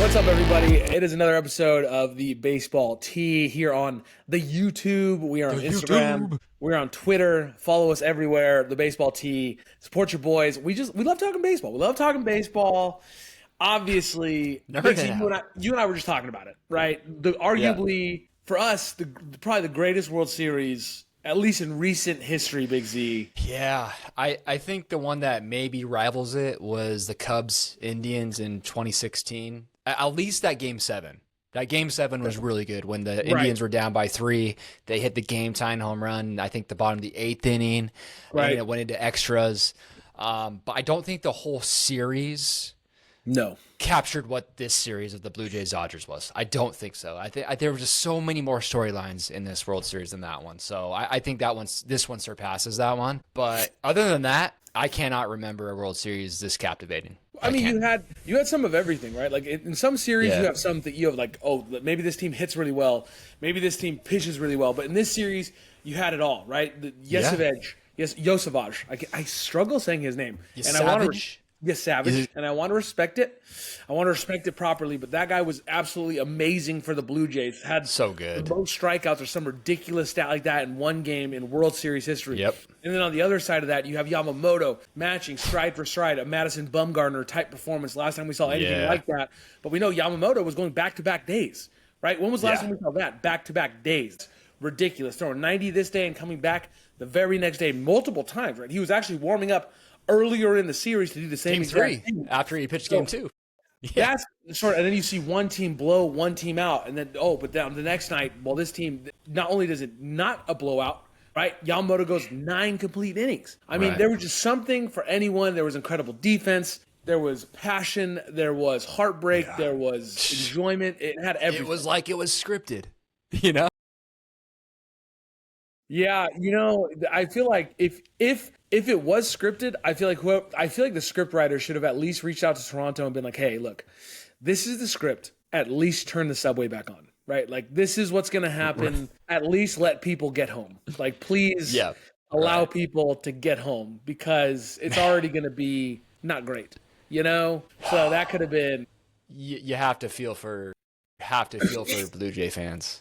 What's up, everybody? It is another episode of the Baseball Tee here on the YouTube. We are on Instagram. We're on Twitter. Follow us everywhere. The Baseball Tee. Support your boys. We love talking baseball. We love talking baseball. Obviously, Never Big Z, you and I were just talking about it, right? Arguably, for us, probably the greatest World Series, at least in recent history, Big Z. Yeah, I think the one that maybe rivals it was the Cubs-Indians in 2016. At least that Game 7. That Game 7 was really good when the Indians were down by 3. They hit the game-tying home run, I think the bottom of the 8th inning, and it went into extras. But I don't think the whole series captured what this series of the Blue Jays-Dodgers was. I don't think so. I think there were just so many more storylines in this World Series than that one. So I think this one surpasses that one. But other than that, I cannot remember a World Series this captivating. I mean, you had some of everything, right? Like in some series, you have some that you have like, oh, maybe this team hits really well, maybe this team pitches really well. But in this series, you had it all, right? Yosevage. I struggle saying his name, Savage. And I want to respect it. I want to respect it properly, but that guy was absolutely amazing for the Blue Jays. Had so good. The most strikeouts or some ridiculous stat like that in one game in World Series history. Yep. And then on the other side of that, you have Yamamoto matching stride for stride, a Madison Bumgarner type performance. Last time we saw anything like that. But we know Yamamoto was going back-to-back days, right? When was the last time we saw that? Back-to-back days. Ridiculous. Throwing 90 this day and coming back the very next day multiple times, right? He was actually warming up earlier in the series to do the same Game 3 after he pitched Game 2. Yeah. That's sort of, and then you see one team blow one team out, and then but then the next night, well, this team not only does it not a blowout, right? Yamamoto goes 9 complete innings. I mean, there was just something for anyone. There was incredible defense. There was passion. There was heartbreak. There was enjoyment. It had everything. It was like it was scripted, you know? Yeah, I feel like if it was scripted, I feel like the script writer should have at least reached out to Toronto and been like, "Hey, look, this is the script. At least turn the subway back on, right? Like this is what's going to happen. At least let people get home. Like please allow people to get home because it's already going to be not great, So that could have been. You have to feel for Blue Jay fans.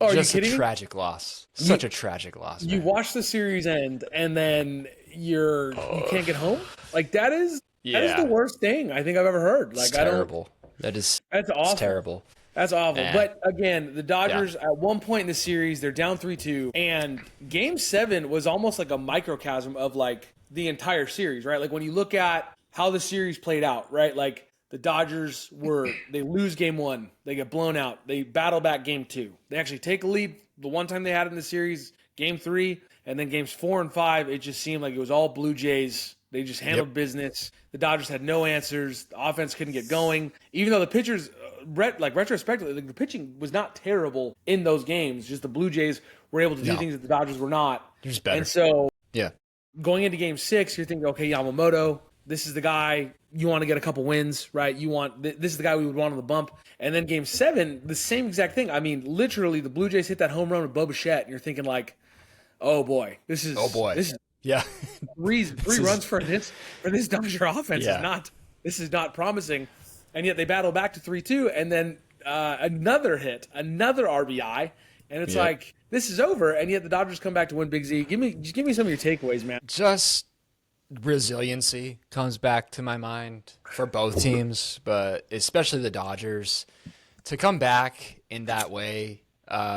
Oh, just are you kidding? A tragic loss. Such a tragic loss. You watch the series end, and then you can't get home. Like that is the worst thing I think I've ever heard. Like it's terrible. That's awful. It's terrible. That's awful. But again, the Dodgers at one point in the series they're down 3-2, and Game 7 was almost like a microcosm of like the entire series, right? Like when you look at how the series played out, right? Like. The Dodgers they lose Game 1. They get blown out. They battle back Game 2. They actually take a lead the one time they had in the series, Game 3. And then Games 4 and 5, it just seemed like it was all Blue Jays. They just handled business. The Dodgers had no answers. The offense couldn't get going. Even though the pitchers, retrospectively, the pitching was not terrible in those games. Just the Blue Jays were able to do things that the Dodgers were not. Just better. And so going into Game 6, you're thinking, okay, Yamamoto, this is the guy you want to get a couple wins, right? This is the guy we would want on the bump. And then Game 7, the same exact thing. I mean, literally, the Blue Jays hit that home run with Bo Bichette, and you're thinking like, oh boy, this is three runs for this Dodger offense is not promising. And yet they battle back to 3-2, and then another hit, another RBI, and it's like this is over. And yet the Dodgers come back to win. Big Z, give me some of your takeaways, man. Just resiliency comes back to my mind for both teams, but especially the Dodgers to come back in that way,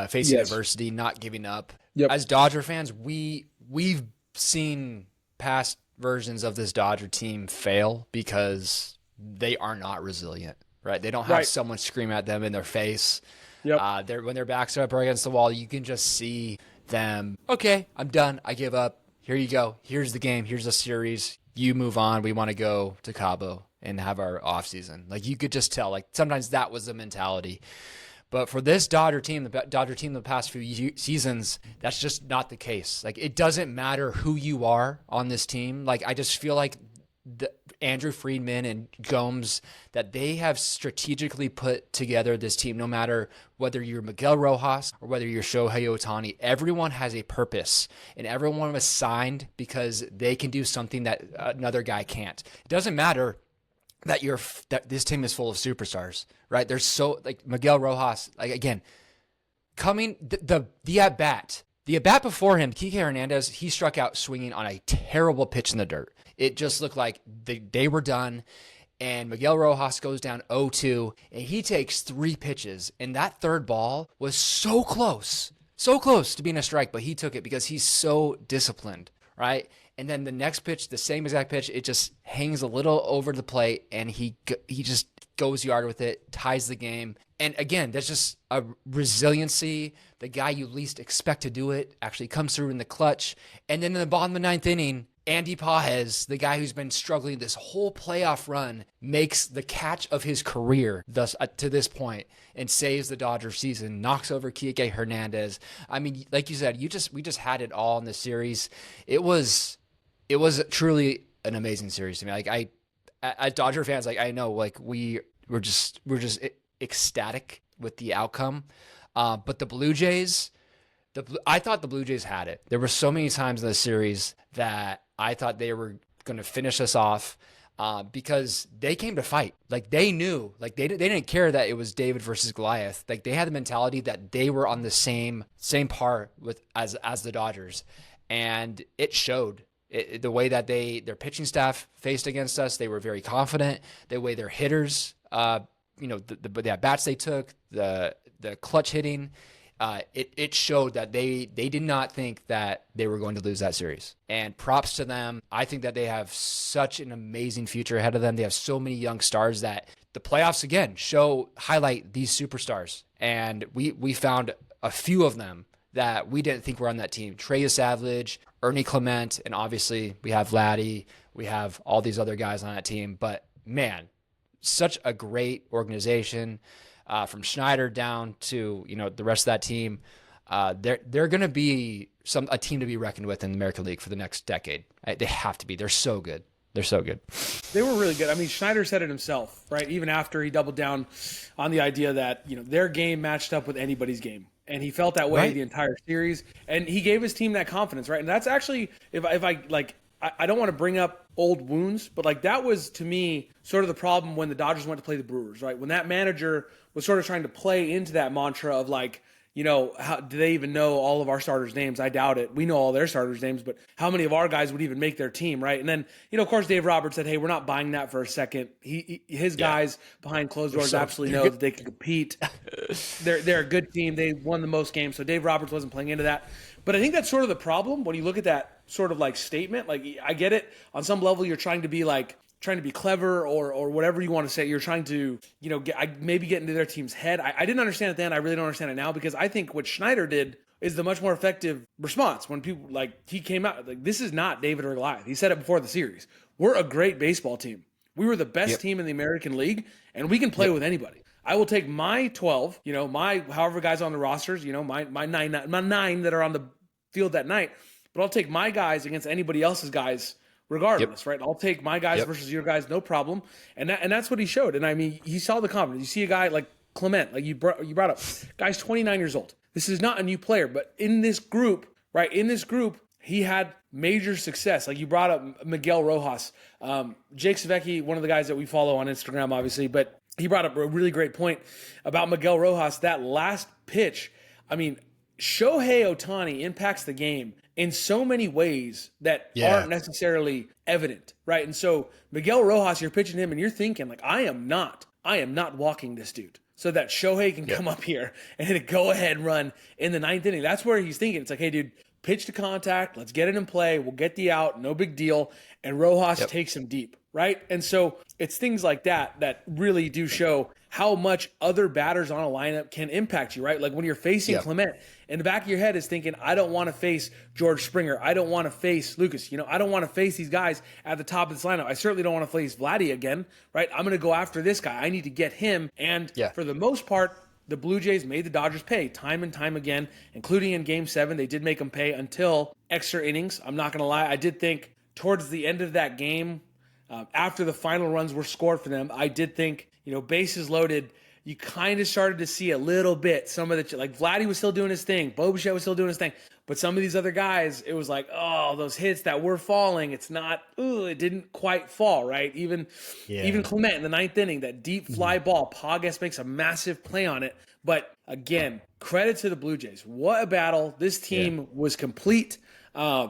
facing adversity, not giving up. As Dodger fans, we've seen past versions of this Dodger team fail because they are not resilient, right? They don't have someone scream at them in their face. When their backs are up or against the wall, you can just see them, okay, I'm done. I give up. Here you go. Here's the game. Here's the series. You move on. We want to go to Cabo and have our off season. Like you could just tell. Like sometimes that was the mentality. But for this Dodger team, the past few seasons, that's just not the case. Like it doesn't matter who you are on this team. Like I just feel like Andrew Friedman and Gomes, that they have strategically put together this team, no matter whether you're Miguel Rojas or whether you're Shohei Ohtani. Everyone has a purpose, and everyone was signed because they can do something that another guy can't. It doesn't matter that this team is full of superstars, right? There's so like Miguel Rojas, like again, coming the at bat. The at bat before him, Kike Hernandez, he struck out swinging on a terrible pitch in the dirt. It just looked like they were done. And Miguel Rojas goes down 0-2, and he takes 3 pitches. And that third ball was so close to being a strike, but he took it because he's so disciplined, right? And then the next pitch, the same exact pitch, it just hangs a little over the plate, and he just goes yard with it, ties the game. And again, that's just a resiliency. The guy you least expect to do it actually comes through in the clutch. And then in the bottom of the 9th inning, Andy Pages, the guy who's been struggling this whole playoff run, makes the catch of his career thus to this point and saves the Dodgers season, knocks over Kike Hernandez. I mean, like you said, we just had it all in the series. It was truly an amazing series to me. Like as Dodger fans, like I know, like we're just ecstatic with the outcome. But the Blue Jays, I thought the Blue Jays had it. There were so many times in the series that I thought they were going to finish us off because they came to fight. Like they knew, like they didn't care that it was David versus Goliath. Like they had the mentality that they were on the same par with as the Dodgers, and it showed. The way that their pitching staff faced against us, they were very confident. The way their hitters, the at bats they took, the clutch hitting. It showed that they did not think that they were going to lose that series. And props to them. I think that they have such an amazing future ahead of them. They have so many young stars that the playoffs, again, highlight these superstars. And we found a few of them that we didn't think were on that team. Trey Savage, Ernie Clement, and obviously we have Vladdy. We have all these other guys on that team. But, man, such a great organization. From Schneider down to the rest of that team, they're going to be a team to be reckoned with in the American League for the next decade. They have to be. They're so good. They're so good. They were really good. I mean, Schneider said it himself, right? Even after he doubled down on the idea that their game matched up with anybody's game, and he felt that way right. The entire series, and he gave his team that confidence, right? And that's actually, if I like. I don't want to bring up old wounds, but like that was to me sort of the problem when the Dodgers went to play the Brewers, right? When that manager was sort of trying to play into that mantra of like, how do they even know all of our starters' names? I doubt it. We know all their starters' names, but how many of our guys would even make their team, right? And then, of course, Dave Roberts said, "Hey, we're not buying that for a second." His guys behind closed doors absolutely know that they can compete. They're a good team. They won the most games, so Dave Roberts wasn't playing into that. But I think that's sort of the problem when you look at that sort of like statement. Like I get it on some level, you're trying to be clever or whatever you want to say. You're trying to, maybe get into their team's head. I didn't understand it then. I really don't understand it now because I think what Schneider did is the much more effective response when people he came out like, this is not David or Goliath. He said it before the series. We're a great baseball team. We were the best team in the American League and we can play with anybody. I will take my 12, my however guys on the rosters, my nine that are on the field that night, but I'll take my guys against anybody else's guys regardless, right? I'll take my guys versus your guys, no problem. And that's what he showed. And I mean, he saw the confidence. You see a guy like Clement, like you brought up, guy's 29 years old. This is not a new player, but in this group, right? In this group, he had major success. Like you brought up Miguel Rojas, Jake Savecki, one of the guys that we follow on Instagram, obviously, but he brought up a really great point about Miguel Rojas. That last pitch, I mean, Shohei Ohtani impacts the game in so many ways that aren't necessarily evident, right? And so Miguel Rojas, you're pitching him and you're thinking like, I am not walking this dude so that Shohei can come up here and hit a go-ahead run in the 9th inning. That's where he's thinking. It's like, hey, dude, pitch to contact. Let's get it in play. We'll get the out. No big deal. And Rojas takes him deep, right? And so it's things like that really do show how much other batters on a lineup can impact you, right? Like when you're facing Clement, in the back of your head is thinking, I don't want to face George Springer. I don't want to face Lucas. I don't want to face these guys at the top of this lineup. I certainly don't want to face Vladdy again, right? I'm going to go after this guy. I need to get him. And for the most part, the Blue Jays made the Dodgers pay time and time again, including in Game 7. They did make them pay until extra innings. I'm not going to lie. I did think towards the end of that game, after the final runs were scored for them, I did think, bases loaded, you kind of started to see a little bit. Some of the, like Vladdy was still doing his thing. Bo Bichette was still doing his thing. But some of these other guys, it was like, oh, those hits that were falling, it's not, it didn't quite fall, right? Even Clement in the ninth inning, that deep fly ball, Pogus makes a massive play on it. But again, credit to the Blue Jays. What a battle. This team was complete. I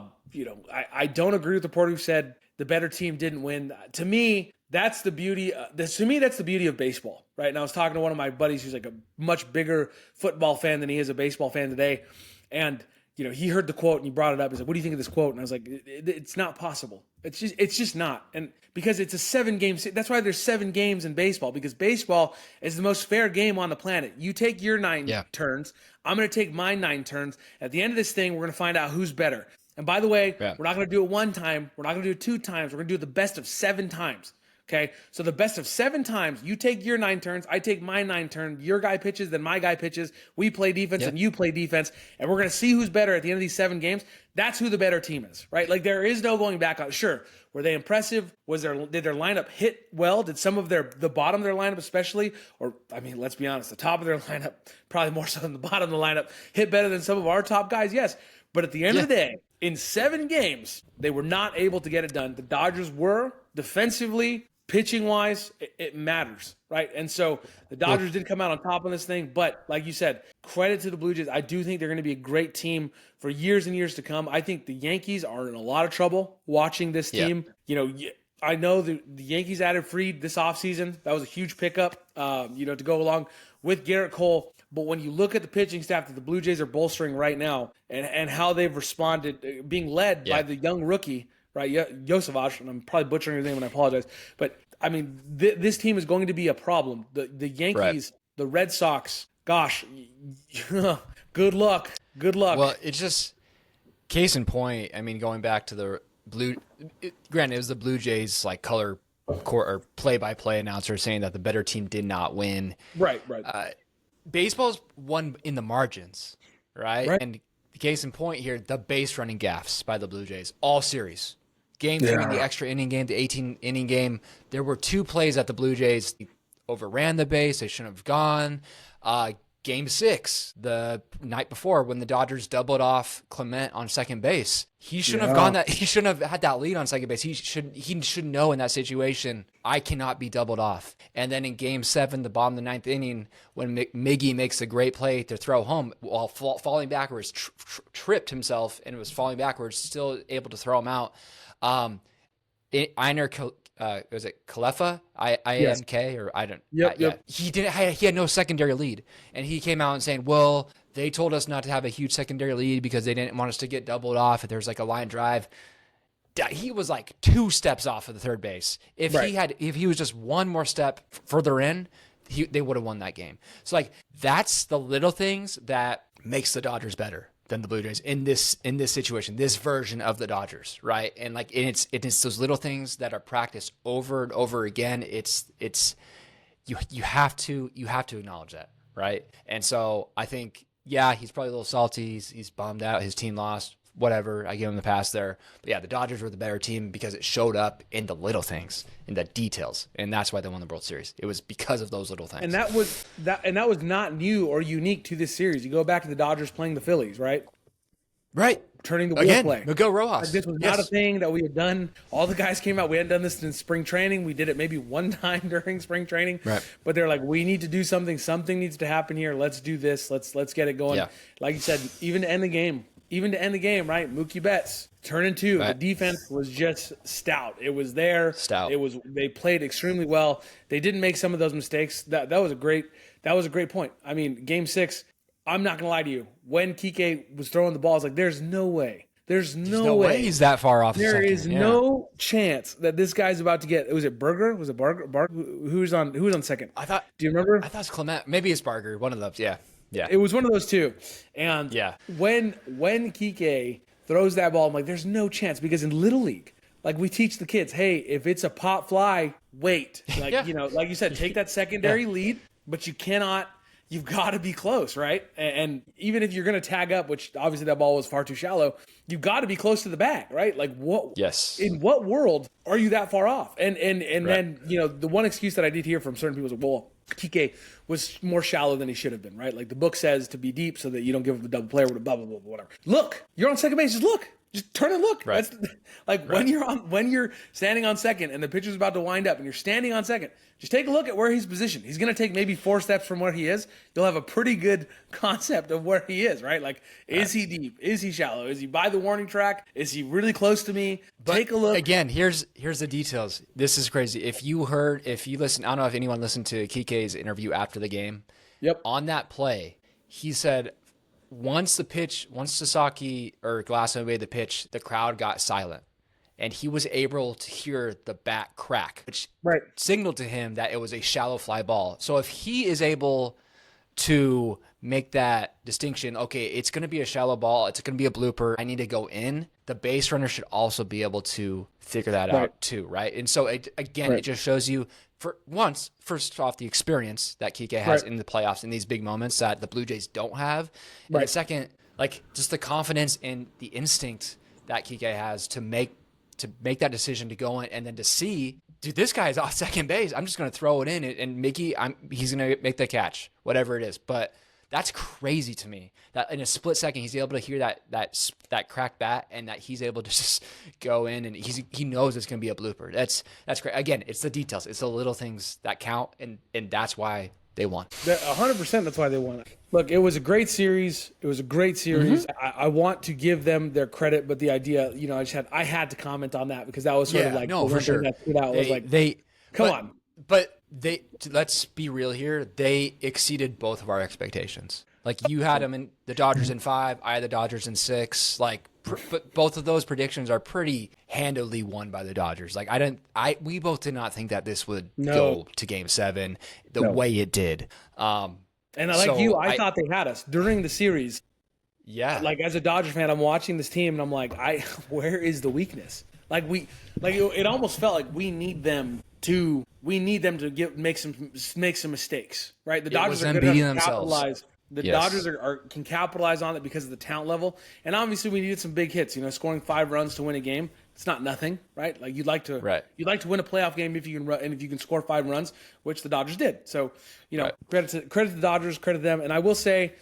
don't agree with the reporter who said the better team didn't win. To me, that's the beauty. That's the beauty of baseball, right? And I was talking to one of my buddies who's like a much bigger football fan than he is a baseball fan today. And he heard the quote and he brought it up. He's like, "What do you think of this quote?" And I was like, "It's not possible. It's just not." And because it's a 7-game, that's why there's 7 games in baseball, because baseball is the most fair game on the planet. You take your 9 turns. I'm going to take my 9 turns. At the end of this thing, we're going to find out who's better. And by the way, we're not going to do it 1 time. We're not going to do it 2 times. We're going to do it the best of 7 times. Okay, so the best of 7 times, you take your 9 turns, I take my 9 turns, your guy pitches, then my guy pitches, we play defense, and you play defense, and we're going to see who's better at the end of these 7 games. That's who the better team is, right? Like, there is no going back on. Sure, were they impressive? Did their lineup hit well? Did some of the bottom of their lineup especially, or, I mean, let's be honest, the top of their lineup, probably more so than the bottom of the lineup, hit better than some of our top guys? Yes, but at the end of the day, in 7 games, they were not able to get it done. The Dodgers were defensively, pitching-wise, it matters, right? And so the Dodgers did come out on top on this thing, but like you said, credit to the Blue Jays. I do think they're going to be a great team for years and years to come. I think the Yankees are in a lot of trouble watching this team. I know the Yankees added Freed this offseason. That was a huge pickup, to go along with Garrett Cole. But when you look at the pitching staff that the Blue Jays are bolstering right now and how they've responded, being led by the young rookie, right, Yosevich, and I'm probably butchering his name and I apologize. But, I mean, this team is going to be a problem. The Yankees, the Red Sox, gosh, good luck. Good luck. Well, it's just case in point. I mean, going back to the granted, it was the Blue Jays, like, color or play-by-play announcer saying that the better team did not win. Right. Baseball's won in the margins, right? And the case in point here, the base running gaffes by the Blue Jays, all series. Game 3, the extra inning game, the 18-inning game, there were 2 plays that the Blue Jays overran the base. They shouldn't have gone. Game 6, the night before, when the Dodgers doubled off Clement on second base, he shouldn't have gone that. He shouldn't have had that lead on second base. He should know in that situation, I cannot be doubled off. And then in Game 7, the bottom of the 9th inning, when Miggy makes a great play to throw home while falling backwards, tripped himself and was falling backwards, still able to throw him out. Einer, was it Kalefa? INK or I don't. Yep. He had no secondary lead, and he came out and saying, "Well, they told us not to have a huge secondary lead because they didn't want us to get doubled off if there's like a line drive." He was like 2 steps off of the third base. If he was just 1 more step further in, they would have won that game. So like that's the little things that makes the Dodgers better than the Blue Jays in this situation, this version of the Dodgers, right? And like it's those little things that are practiced over and over again. It's you have to acknowledge that, right? And so I think he's probably a little salty. He's bummed out. His team lost. Whatever, I give him the pass there. But yeah, the Dodgers were the better team because it showed up in the little things, in the details, and that's why they won the World Series. It was because of those little things. And that was not new or unique to this series. You go back to the Dodgers playing the Phillies, right? Right. Turning the wheel play. Miguel Rojas. Like, this was not a thing that we had done. All the guys came out. We hadn't done this in spring training. We did it maybe 1 time during spring training. Right. But they're like, we need to do something. Something needs to happen here. Let's do this. Let's get it going. Yeah. Like you said, even to end the game, right? Mookie Betts, turn in 2. Right. The defense was just stout. It was there. They played extremely well. They didn't make some of those mistakes. That was a great point. I mean, Game 6, I'm not gonna lie to you. When Kike was throwing the ball, I was like, there's no way. There's no way he's that far off. There is no chance that this guy's about to get. Was it Berger? Was it Barger? Who was on second? Do you remember? I thought it's Clement. Maybe it's Barger. One of those. Yeah. Yeah. It was one of those 2. And when Kike throws that ball, I'm like, there's no chance, because in Little League, like we teach the kids, hey, if it's a pop fly, wait. Like like you said, take that secondary lead, but you've got to be close, right? And even if you're going to tag up, which obviously that ball was far too shallow, you've got to be close to the bag, right? Like what? Yes. In what world are you that far off? And then the one excuse that I did hear from certain people was, well, Kike was more shallow than he should have been, right? Like the book says to be deep so that you don't give up a double play or blah, blah, blah, whatever. Look, you're on second base. Just look. Just turn and look. Right. That's like when you're standing on second and the pitcher's about to wind up and you're standing on second, just take a look at where he's positioned. He's going to take maybe 4 steps from where he is. You'll have a pretty good concept of where he is, right? Like, is he deep? Is he shallow? Is he by the warning track? Is he really close to me? But take a look. Again, here's the details. This is crazy. If you listen, I don't know if anyone listened to Kike's interview after the game. Yep. On that play, he said, once Sasaki or Glasnow made the pitch, the crowd got silent. And he was able to hear the bat crack, which signaled to him that it was a shallow fly ball. So if he is able to make that distinction, okay, it's going to be a shallow ball, it's going to be a blooper, I need to go in, the base runner should also be able to figure that out too, right? And so, it just shows you, first off, the experience that Kike has in the playoffs in these big moments that the Blue Jays don't have. And the second, like, just the confidence and the instinct that Kike has to make that decision to go in and then to see, dude, this guy is off second base. I'm just going to throw it in, and Mickey, he's going to make the catch, whatever it is. But that's crazy to me that in a split second he's able to hear that cracked bat and that he's able to just go in and he knows it's going to be a blooper. That's great. Again, it's the details. It's the little things that count, and that's why they won. 100%. That's why they won. Look, it was a great series. I want to give them their credit, but the idea, I had to comment on that because that was sort of like for sure. Come on. But let's be real here. They exceeded both of our expectations. Like, you had them in the Dodgers in 5, I had the Dodgers in 6. Like, but both of those predictions are pretty handily won by the Dodgers. Like, we both did not think that this would go to Game 7 the way it did. And I thought they had us during the series. Yeah. Like, as a Dodgers fan, I'm watching this team and I'm like, where is the weakness? It almost felt like we need them to make some mistakes, right? The Dodgers are good enough to capitalize. Dodgers can capitalize on it because of the talent level, and obviously we needed some big hits. Scoring 5 runs to win a game, it's not nothing, right? Like, you'd like to win a playoff game if you can run, and if you can score 5 runs, which the Dodgers did. So, credit to the Dodgers, credit to them, and I will say,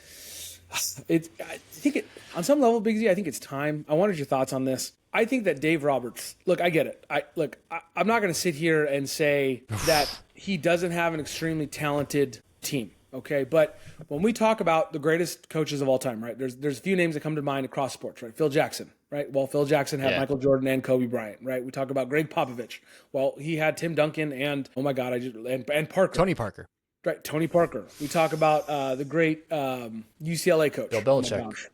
on some level, Big Z, I think it's time. I wanted your thoughts on this. I think that Dave Roberts, look, I get it. I'm not going to sit here and say that he doesn't have an extremely talented team, okay? But when we talk about the greatest coaches of all time, right, there's a few names that come to mind across sports, right? Phil Jackson, right? Well, Phil Jackson had Michael Jordan and Kobe Bryant, right? We talk about Greg Popovich. Well, he had Tim Duncan and, and Parker. Tony Parker. Right, Tony Parker. We talk about the great UCLA coach. Bill Belichick.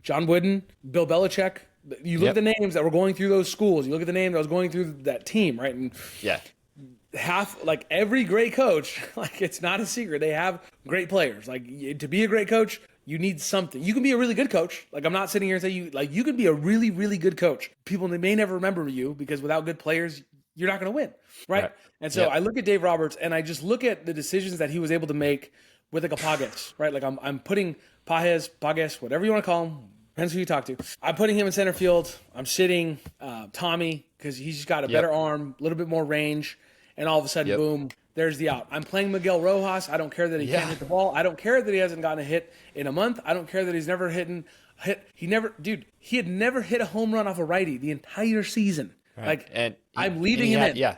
John Wooden, Bill Belichick. You look at the names that were going through those schools. You look at the name that was going through that team, right? And every great coach, like, it's not a secret, they have great players. Like, to be a great coach, you need something. You can be a really good coach. Like, I'm not sitting here and saying you can be a really, really good coach. People may never remember you because without good players, you're not going to win, right? And so I look at Dave Roberts and I just look at the decisions that he was able to make with like a Pages, right? Like, I'm putting Pages, whatever you want to call him, depends who you talk to. I'm putting him in center field. I'm sitting Tommy because he's just got a better arm, a little bit more range, and all of a sudden, boom, there's the out. I'm playing Miguel Rojas. I don't care that he can't hit the ball. I don't care that he hasn't gotten a hit in a month. I don't care that he's never he had never hit a home run off a righty the entire season. Right. Like, and I'm leaving him in. Yeah.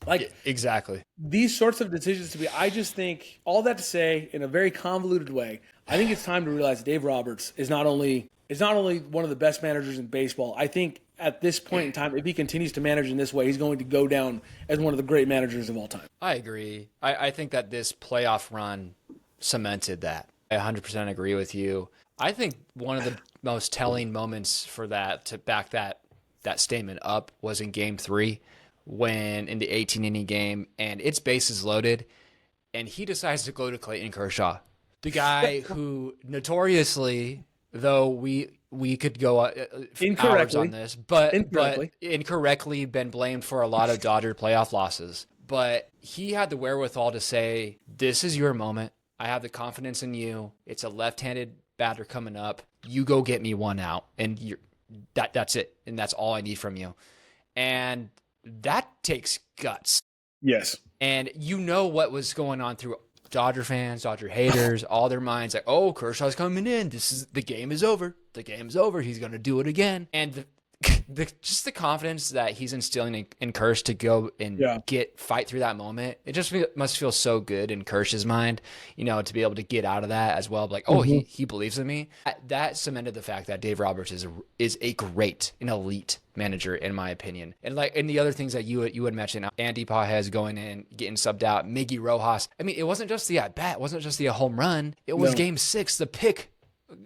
Like, exactly. These sorts of decisions I just think, all that to say, in a very convoluted way, I think it's time to realize Dave Roberts is not only one of the best managers in baseball. I think at this point in time, if he continues to manage in this way, he's going to go down as one of the great managers of all time. I agree. I think that this playoff run cemented that. I 100% agree with you. I think one of the most telling moments for that, to back that statement up, was in Game 3. When in the 18-inning game and it's bases loaded and he decides to go to Clayton Kershaw, the guy who notoriously, though we could go hours on this, but incorrectly been blamed for a lot of Dodger playoff losses. But he had the wherewithal to say, this is your moment. I have the confidence in you. It's a left-handed batter coming up. You go get me one out. And that's it. And that's all I need from you. And that takes guts. Yes. And you know what was going on through Dodger fans, Dodger haters, all their minds like, oh, Kershaw's coming in. The game is over. The game's over. He's going to do it again. And just the confidence that he's instilling in Kersh to go and fight through that moment. It just must feel so good in Kersh's mind, to be able to get out of that as well. Like, oh, he believes in me. That cemented the fact that Dave Roberts is a great, an elite manager, in my opinion. And the other things that you had mentioned, Andy Pages going in, getting subbed out, Miggy Rojas. I mean, it wasn't just the at-bat. It wasn't just the home run. It was game 6, the pick,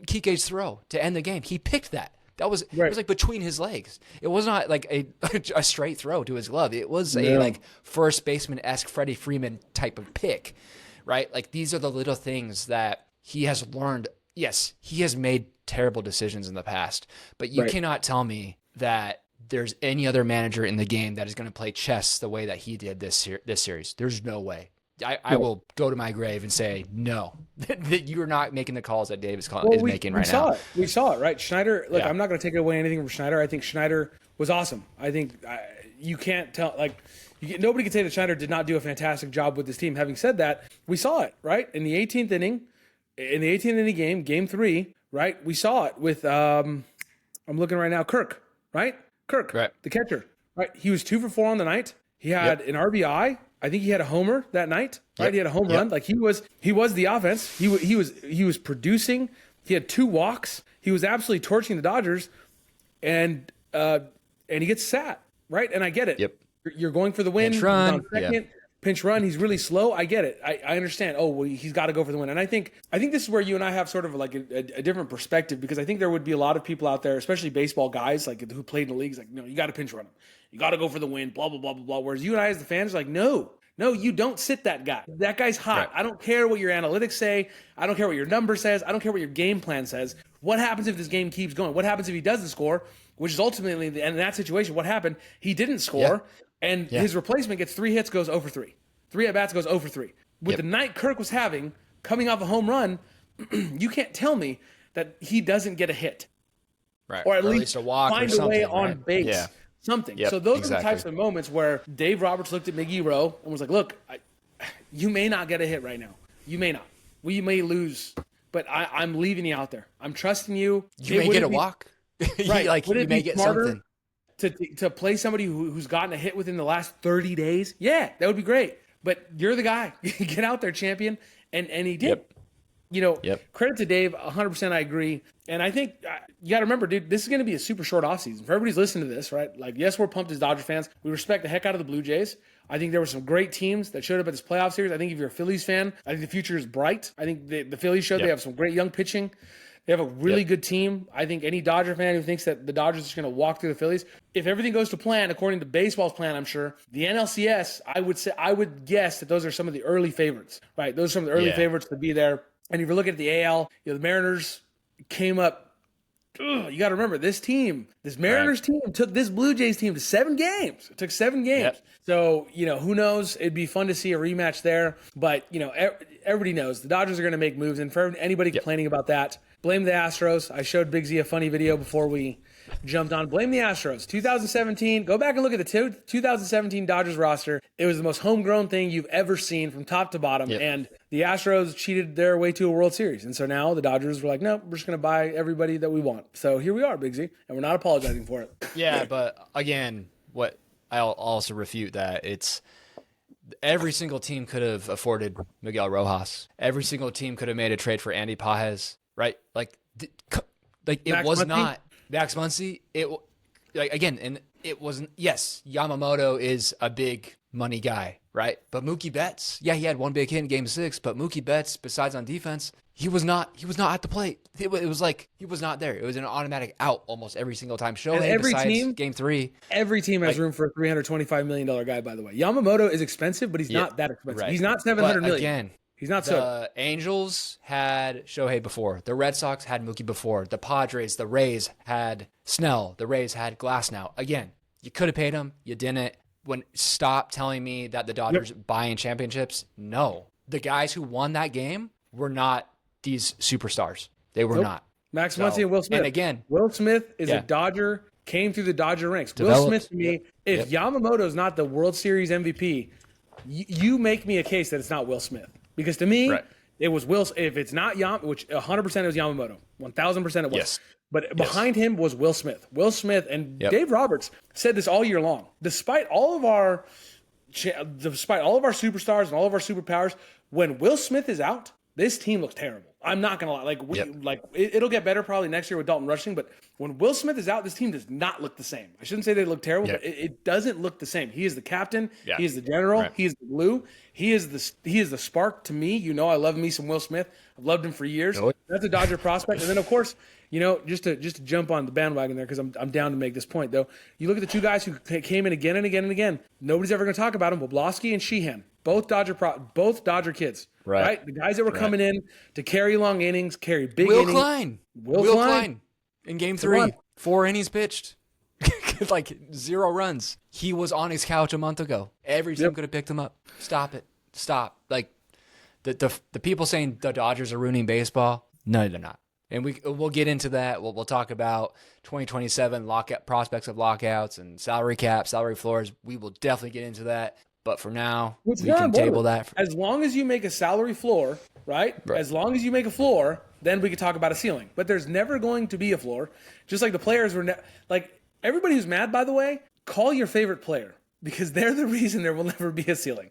Kike's throw to end the game. He picked that. That was It was like between his legs. It was not like a straight throw to his glove. It was a like first baseman-esque Freddie Freeman type of pick, right? Like these are the little things that he has learned. Yes, he has made terrible decisions in the past, but you cannot tell me that there's any other manager in the game that is going to play chess the way that he did this series. There's no way. I will go to my grave and say no, that you're not making the calls that Dave is making right now. We saw it, right? Schneider, look, I'm not going to take away anything from Schneider. I think Schneider was awesome. I think you can't tell, nobody can say that Schneider did not do a fantastic job with this team. Having said that, we saw it, right? In the 18th inning game, game 3, right? We saw it with, I'm looking right now, Kirk, right? Kirk, the catcher, right? He was 2 for 4 on the night. He had an RBI. I think he had a homer that night, right? He had a home run. Like he was the offense. He was producing. He had 2 walks. He was absolutely torching the Dodgers, and he gets sat, right? And I get it. Yep. You're going for the win. Pinch run. He's on second. Pinch run. He's really slow. I get it. I understand. Oh, well, he's got to go for the win. And I think this is where you and I have sort of like a different perspective, because I think there would be a lot of people out there, especially baseball guys, like who played in the leagues, like, no, you got to pinch run him. You got to go for the win, blah, blah, blah, blah, blah. Whereas you and I as the fans are like, no, you don't sit that guy. That guy's hot. Right. I don't care what your analytics say. I don't care what your number says. I don't care what your game plan says. What happens if this game keeps going? What happens if he doesn't score? Which is ultimately, in that situation, what happened? He didn't score, and his replacement gets 3 hits, goes 0 for 3. 3 at-bats, goes 0 for 3. With the night Kirk was having, coming off a home run, you can't tell me that he doesn't get a hit. Right. Or at least a walk find or a way on right? base. Yeah. Something. Yep, so those are the types of moments where Dave Roberts looked at Miggy Rowe and was like, look, you may not get a hit right now. You may not. We may lose, but I'm leaving you out there. I'm trusting you. You may get a walk. Right. Like you may get something. To play somebody who's gotten a hit within the last 30 days? Yeah, that would be great. But you're the guy. Get out there, champion. And he did. Credit to Dave, 100% I agree. And I think you got to remember, dude, this is going to be a super short offseason. For everybody's listening to this, right? Like, yes, we're pumped as Dodger fans. We respect the heck out of the Blue Jays. I think there were some great teams that showed up at this playoff series. I think if you're a Phillies fan, I think the future is bright. I think the Phillies showed they have some great young pitching. They have a really good team. I think any Dodger fan who thinks that the Dodgers are just going to walk through the Phillies, if everything goes to plan, according to baseball's plan, I'm sure, the NLCS, I would guess that those are some of the early favorites, right? Those are some of the early favorites to be there. And if you're looking at the AL, the Mariners came up. You got to remember, this Mariners team took this Blue Jays team to 7 games. It took 7 games. Yep. So, who knows? It'd be fun to see a rematch there. But, everybody knows the Dodgers are going to make moves. And for anybody complaining about that, blame the Astros. I showed Big Z a funny video before we jumped on. Blame the Astros. 2017, go back and look at the 2017 Dodgers roster. It was the most homegrown thing you've ever seen from top to bottom. Yep. And the Astros cheated their way to a World Series. And so now the Dodgers were like, no, we're just going to buy everybody that we want. So here we are, Big Z, and we're not apologizing for it. Yeah, but again, what I'll also refute that it's every single team could have afforded Miguel Rojas. Every single team could have made a trade for Andy Pages, right? Like it was not Max Muncy. And it wasn't. Yes, Yamamoto is a big money guy, right? But Mookie Betts, he had one big hit in Game 6. But Mookie Betts, besides on defense, he was not at the plate. It was like he was not there. It was an automatic out almost every single time. Shohei, besides Game 3, every team has room for a $325 million guy. By the way, Yamamoto is expensive, but he's not that expensive. Right. He's not $700 million. Again, he's not so. The Angels had Shohei before. The Red Sox had Mookie before. The Padres, the Rays had Snell. The Rays had Glasnow. Again, you could have paid him. You didn't. Stop telling me that the Dodgers buying championships. No. The guys who won that game were not these superstars. They were not. Max Muncy and Will Smith. And again, Will Smith is a Dodger, came through the Dodger ranks. Will Smith, to me, if Yamamoto's not the World Series MVP, You make me a case that it's not Will Smith, because to me, it was Will. If it's not which 100% it was Yamamoto, 1000% it was. Yes. But behind him was Will Smith. Will Smith and Dave Roberts said this all year long. Despite all of our superstars and all of our superpowers, when Will Smith is out, this team looks terrible. I'm not gonna lie. It'll get better probably next year with Dalton Rushing, but when Will Smith is out, this team does not look the same. I shouldn't say they look terrible, but it doesn't look the same. He is the captain. Yeah. He is the general. Right. He is the glue. He is the spark to me. You know, I love me some Will Smith. I've loved him for years. That's a Dodger prospect. And then of course, you know, just to jump on the bandwagon there, because I'm down to make this point though. You look at the two guys who came in again and again and again. Nobody's ever going to talk about them. Bobrovsky and Sheehan, both Dodger kids. Right? The guys that were coming in to carry long innings, carry big innings. Will Klein in game 3, 4 innings pitched. Like 0 runs. He was on his couch a month ago. Every team could have picked him up. Stop it. Stop. Like the people saying the Dodgers are ruining baseball. No, they're not. And we'll get into that. We'll talk about 2027 lockout prospects of lockouts and salary cap, salary floors. We will definitely get into that. But for now, we can table that. As long as you make a salary floor, right? As long as you make a floor, then we can talk about a ceiling. But there's never going to be a floor. Just like the players were like everybody who's mad, by the way, call your favorite player, because they're the reason there will never be a ceiling.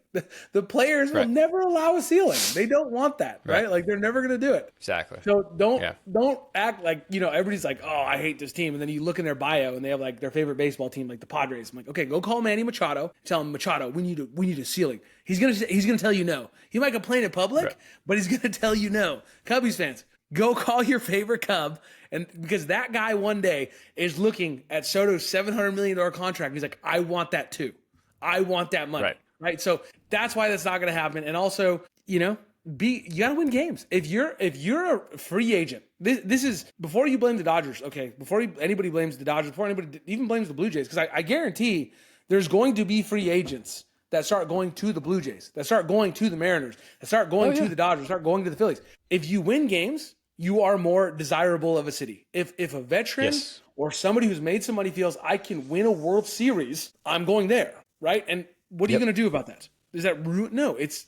The players will never allow a ceiling. They don't want that, right? Like they're never going to do it. Exactly. So don't act like, you know, everybody's like, oh, I hate this team. And then you look in their bio and they have like their favorite baseball team, like the Padres. I'm like, okay, go call Manny Machado. Tell him, Machado, we need a ceiling. He's gonna tell you no. He might complain in public, but he's gonna tell you no. Cubbies fans, go call your favorite Cub. And because that guy one day is looking at Soto's $700 million contract. He's like, I want that too. I want that money. Right. So that's why that's not going to happen. And also, you know, you got to win games. If you're a free agent, this is before you blame the Dodgers. Okay. Before anybody blames the Dodgers, before anybody even blames the Blue Jays, because I guarantee there's going to be free agents that start going to the Blue Jays, that start going to the Mariners, that start going to the Dodgers, start going to the Phillies. If you win games, you are more desirable of a city. If a veteran or somebody who's made some money feels I can win a World Series, I'm going there, right? And what are you going to do about that? Is that rude? No, it's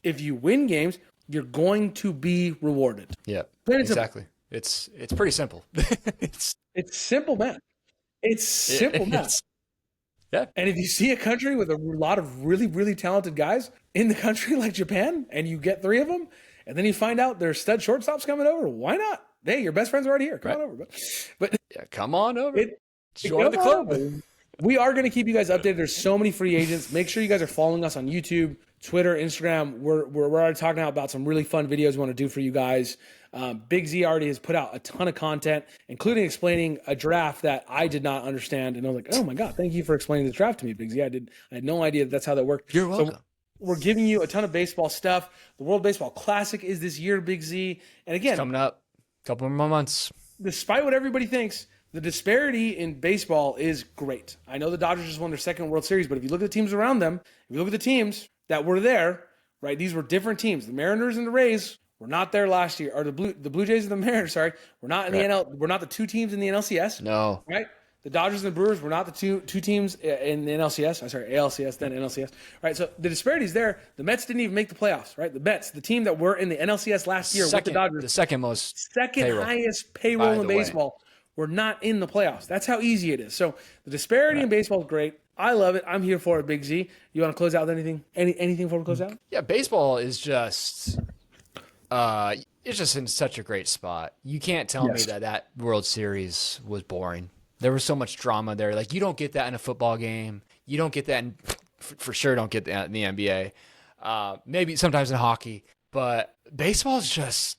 if you win games, you're going to be rewarded. Yeah, exactly. It's pretty simple. it's simple math. It's simple math. Yeah. And if you see a country with a lot of really, really talented guys in the country like Japan, and you get 3 of them, and then you find out there's stud shortstops coming over, why not? Hey, your best friends are already here. Come on over. But yeah, come on over. Join the club. We are going to keep you guys updated. There's so many free agents. Make sure you guys are following us on YouTube, Twitter, Instagram. We're already talking about some really fun videos we want to do for you guys. Big Z already has put out a ton of content, including explaining a draft that I did not understand. And I was like, oh my God, thank you for explaining this draft to me, Big Z. I had no idea that's how that worked. You're welcome. So we're giving you a ton of baseball stuff. The World Baseball Classic is this year, Big Z. And again, it's coming up a couple more months. Despite what everybody thinks, the disparity in baseball is great. I know the Dodgers just won their 2nd World Series, but if you look at the teams around them, if you look at the teams that were there, right, these were different teams. The Mariners and the Rays were not there last year, or the Blue Jays and the Mariners, sorry, were not in the NL. We're not the 2 teams in the NLCS. No. Right? The Dodgers and the Brewers were not the two teams in the NLCS. I'm sorry, ALCS, then NLCS. Right, so the disparity is there. The Mets didn't even make the playoffs, right? The Mets, the team that were in the NLCS last year with the Dodgers. The second highest payroll in baseball. We're not in the playoffs. That's how easy it is. So the disparity in baseball is great. I love it. I'm here for it, Big Z. You want to close out with anything? Anything before we close out? Yeah, baseball is just it's just in such a great spot. You can't tell me that World Series was boring. There was so much drama there. Like, you don't get that in a football game. You don't get that for sure don't get that in the NBA. Maybe sometimes in hockey. But baseball is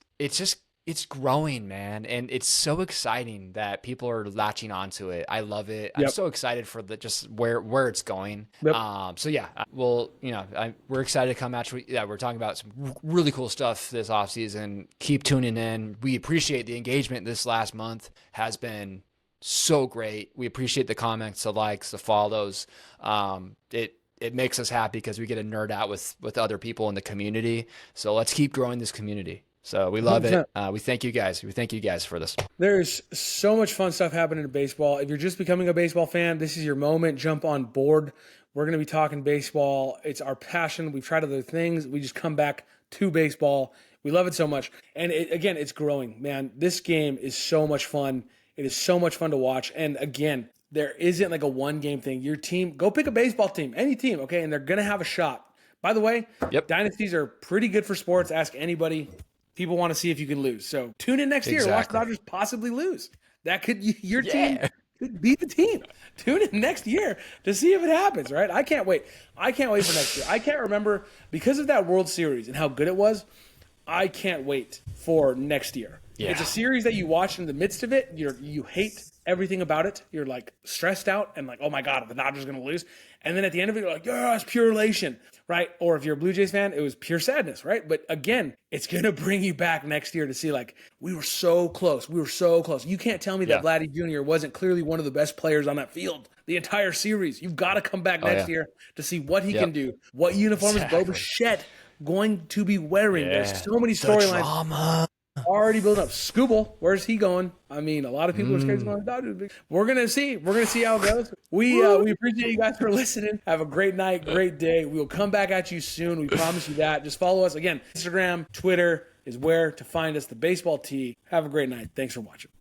it's growing, man. And it's so exciting that people are latching onto it. I love it. I'm so excited for just where it's going. So yeah, we're excited to come at you. Yeah, we're talking about some really cool stuff this offseason. Keep tuning in. We appreciate the engagement this last month has been so great. We appreciate the comments, the likes, the follows. It makes us happy because we get to nerd out with other people in the community. So let's keep growing this community. So we love it. We thank you guys. We thank you guys for this. There's so much fun stuff happening in baseball. If you're just becoming a baseball fan, this is your moment. Jump on board We're going to be talking baseball. It's our passion. We've tried other things. We just come back to baseball. We love it so much. And again, it's growing, man. This game is so much fun. It is so much fun to watch. And again, there isn't like a one game thing. Your team, go pick a baseball team, any team, okay? And they're going to have a shot. By the way, dynasties are pretty good for sports. Ask anybody. People want to see if you can lose. So tune in next year and watch the Dodgers possibly lose. That could, your team could be the team. Tune in next year to see if it happens, right? I can't wait. I can't wait for next year. I can't remember, because of that World Series and how good it was, I can't wait for next year. Yeah. It's a series that you watch in the midst of it. You hate everything about it. You're like stressed out and like, oh my God, the Dodgers are going to lose. And then at the end of it, you're like, yeah, it's pure elation, right? Or if you're a Blue Jays fan, it was pure sadness, right? But again, it's going to bring you back next year to see like, we were so close. We were so close. You can't tell me that Vladdy Jr. wasn't clearly one of the best players on that field the entire series. You've got to come back next year to see what he can do. What uniform is Bo Bichette going to be wearing? There's so many storylines already built up. Scooble, where's he going? I mean, a lot of people are scared of going to Dodgers. We're gonna see. We're gonna see how it goes. We appreciate you guys for listening. Have a great night, great day. We will come back at you soon. We promise you that. Just follow us again. Instagram, Twitter is where to find us. The Baseball Tee. Have a great night. Thanks for watching.